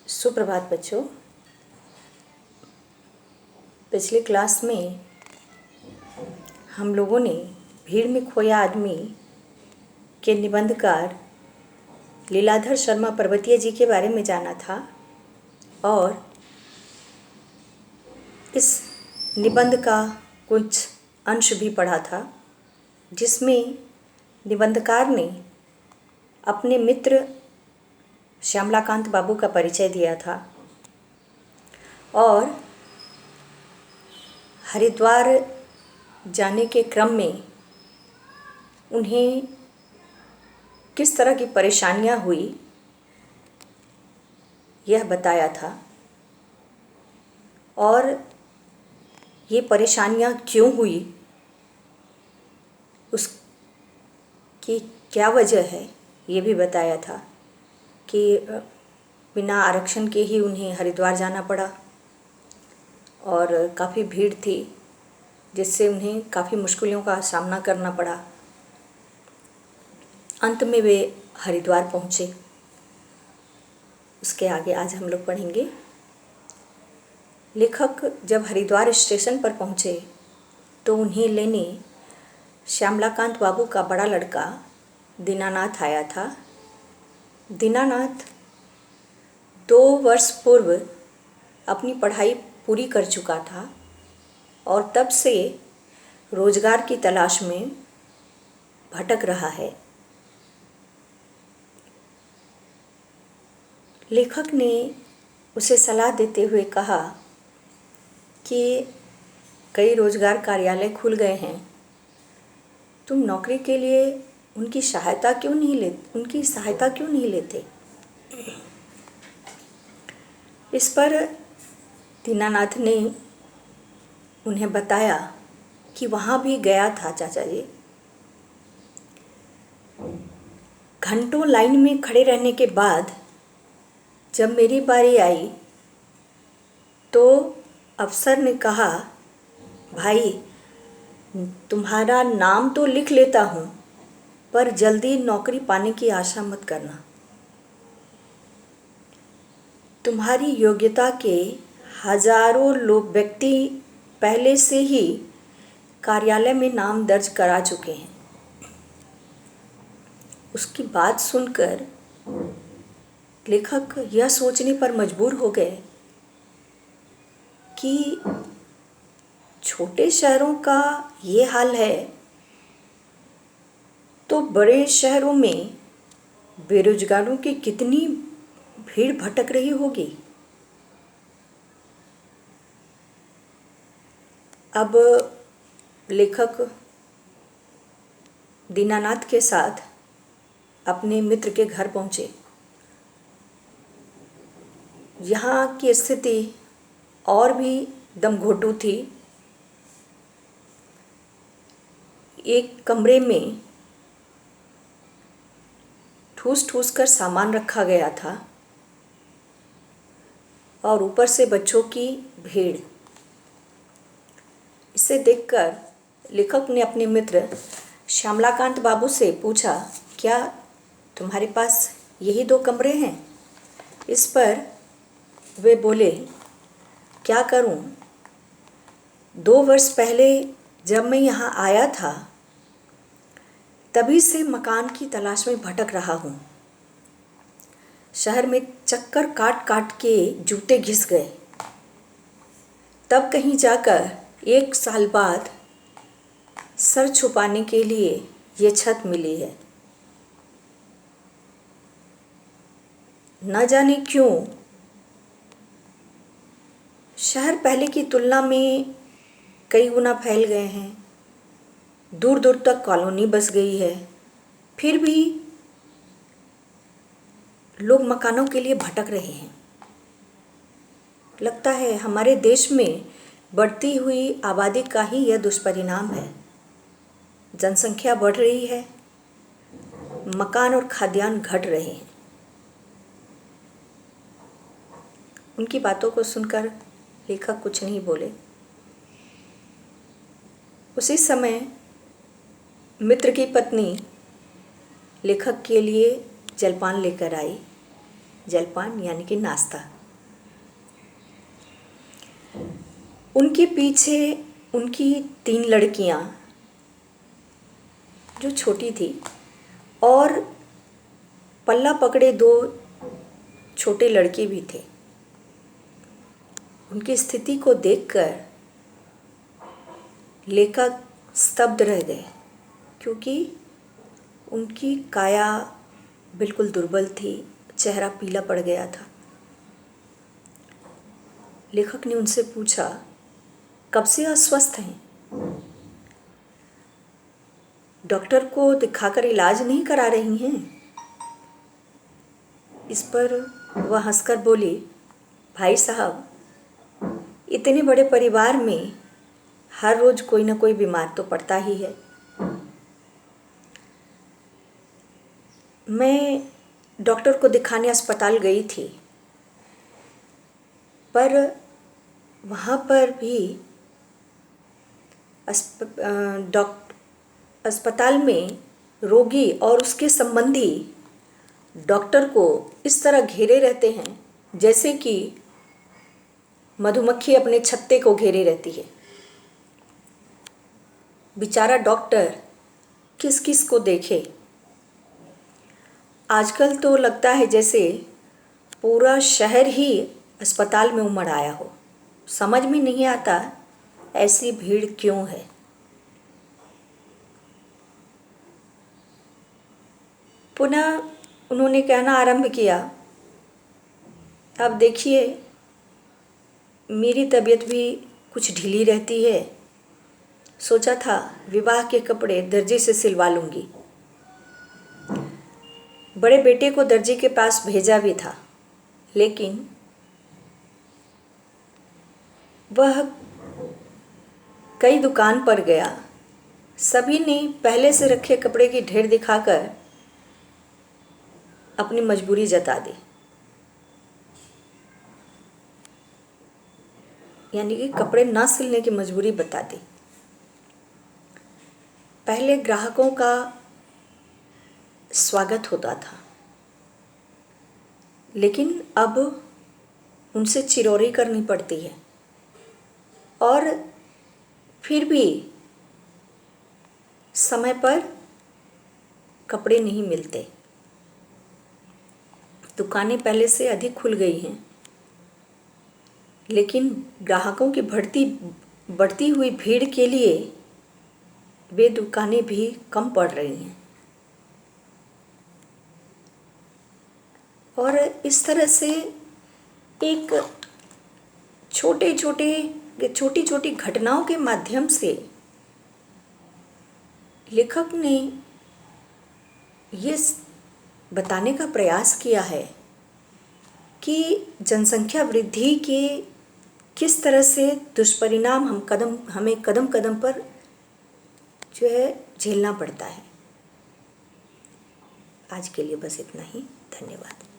सुप्रभात बच्चों। पिछले क्लास में हम लोगों ने भीड़ में खोया आदमी के निबंधकार लीलाधर शर्मा पर्वतीय जी के बारे में जाना था और इस निबंध का कुछ अंश भी पढ़ा था, जिसमें निबंधकार ने अपने मित्र श्यामलाकांत बाबू का परिचय दिया था और हरिद्वार जाने के क्रम में उन्हें किस तरह की परेशानियां हुई यह बताया था और ये परेशानियां क्यों हुई, उसकी क्या वजह है ये भी बताया था कि बिना आरक्षण के ही उन्हें हरिद्वार जाना पड़ा और काफ़ी भीड़ थी, जिससे उन्हें काफ़ी मुश्किलों का सामना करना पड़ा। अंत में वे हरिद्वार पहुँचे। उसके आगे आज हम लोग पढ़ेंगे। लेखक जब हरिद्वार स्टेशन पर पहुँचे तो उन्हें लेने श्यामलाकांत बाबू का बड़ा लड़का दीनानाथ आया था। दीनानाथ 2 वर्ष पूर्व अपनी पढ़ाई पूरी कर चुका था और तब से रोजगार की तलाश में भटक रहा है। लेखक ने उसे सलाह देते हुए कहा कि कई रोजगार कार्यालय खुल गए हैं, तुम नौकरी के लिए उनकी सहायता क्यों नहीं लेते। इस पर दीनानाथ ने उन्हें बताया कि वहाँ भी गया था चाचा जी। घंटों लाइन में खड़े रहने के बाद जब मेरी बारी आई तो अफसर ने कहा, भाई तुम्हारा नाम तो लिख लेता हूँ पर जल्दी नौकरी पाने की आशा मत करना। तुम्हारी योग्यता के हजारों लोग व्यक्ति पहले से ही कार्यालय में नाम दर्ज करा चुके हैं। उसकी बात सुनकर लेखक यह सोचने पर मजबूर हो गए कि छोटे शहरों का ये हाल है तो बड़े शहरों में बेरोजगारों की कितनी भीड़ भटक रही होगी। अब लेखक दीनानाथ के साथ अपने मित्र के घर पहुंचे। यहाँ की स्थिति और भी दमघोटू थी। एक कमरे में ठूस ठूस कर सामान रखा गया था और ऊपर से बच्चों की भीड़। इसे देखकर लेखक ने अपने मित्र श्यामलाकांत बाबू से पूछा, क्या तुम्हारे पास यही 2 कमरे हैं? इस पर वे बोले, क्या करूं, 2 वर्ष पहले जब मैं यहाँ आया था तभी से मकान की तलाश में भटक रहा हूँ। शहर में चक्कर काट काट के जूते घिस गए। तब कहीं जाकर 1 साल बाद सर छुपाने के लिए ये छत मिली है। न जाने क्यों शहर पहले की तुलना में कई गुना फैल गए हैं। दूर दूर तक कॉलोनी बस गई है, फिर भी लोग मकानों के लिए भटक रहे हैं। लगता है हमारे देश में बढ़ती हुई आबादी का ही यह दुष्परिणाम है। जनसंख्या बढ़ रही है, मकान और खाद्यान्न घट रहे हैं। उनकी बातों को सुनकर लेखक कुछ नहीं बोले। उसी समय मित्र की पत्नी लेखक के लिए जलपान लेकर आई। जलपान यानी कि नाश्ता। उनके पीछे उनकी 3 लड़कियां जो छोटी थी और पल्ला पकड़े 2 छोटे लड़के भी थे। उनकी स्थिति को देखकर लेखक स्तब्ध रह गए, क्योंकि उनकी काया बिल्कुल दुर्बल थी, चेहरा पीला पड़ गया था। लेखक ने उनसे पूछा, कब से अस्वस्थ हैं? डॉक्टर को दिखाकर इलाज नहीं करा रही हैं? इस पर वह हंसकर बोली, भाई साहब, इतने बड़े परिवार में हर रोज कोई ना कोई बीमार तो पड़ता ही है। मैं डॉक्टर को दिखाने अस्पताल गई थी, पर वहाँ पर भी अस्पताल में रोगी और उसके संबंधी डॉक्टर को इस तरह घेरे रहते हैं जैसे कि मधुमक्खी अपने छत्ते को घेरे रहती है। बेचारा डॉक्टर किस किस को देखे। आजकल तो लगता है जैसे पूरा शहर ही अस्पताल में उमड़ आया हो। समझ में नहीं आता ऐसी भीड़ क्यों है। पुनः उन्होंने कहना आरंभ किया, अब देखिए, मेरी तबीयत भी कुछ ढीली रहती है। सोचा था विवाह के कपड़े दर्जी से सिलवा लूँगी। बड़े बेटे को दर्जी के पास भेजा भी था, लेकिन वह कई दुकान पर गया। सभी ने पहले से रखे कपड़े की ढेर दिखाकर अपनी मजबूरी जता दी, यानी कि कपड़े ना सिलने की मजबूरी बता दी। पहले ग्राहकों का स्वागत होता था, लेकिन अब उनसे चिरौरी करनी पड़ती है और फिर भी समय पर कपड़े नहीं मिलते। दुकानें पहले से अधिक खुल गई हैं, लेकिन ग्राहकों की बढ़ती हुई भीड़ के लिए वे दुकानें भी कम पड़ रही हैं। और इस तरह से एक छोटी छोटी घटनाओं के माध्यम से लेखक ने ये बताने का प्रयास किया है कि जनसंख्या वृद्धि के किस तरह से दुष्परिणाम हमें कदम कदम पर जो है झेलना पड़ता है। आज के लिए बस इतना ही। धन्यवाद।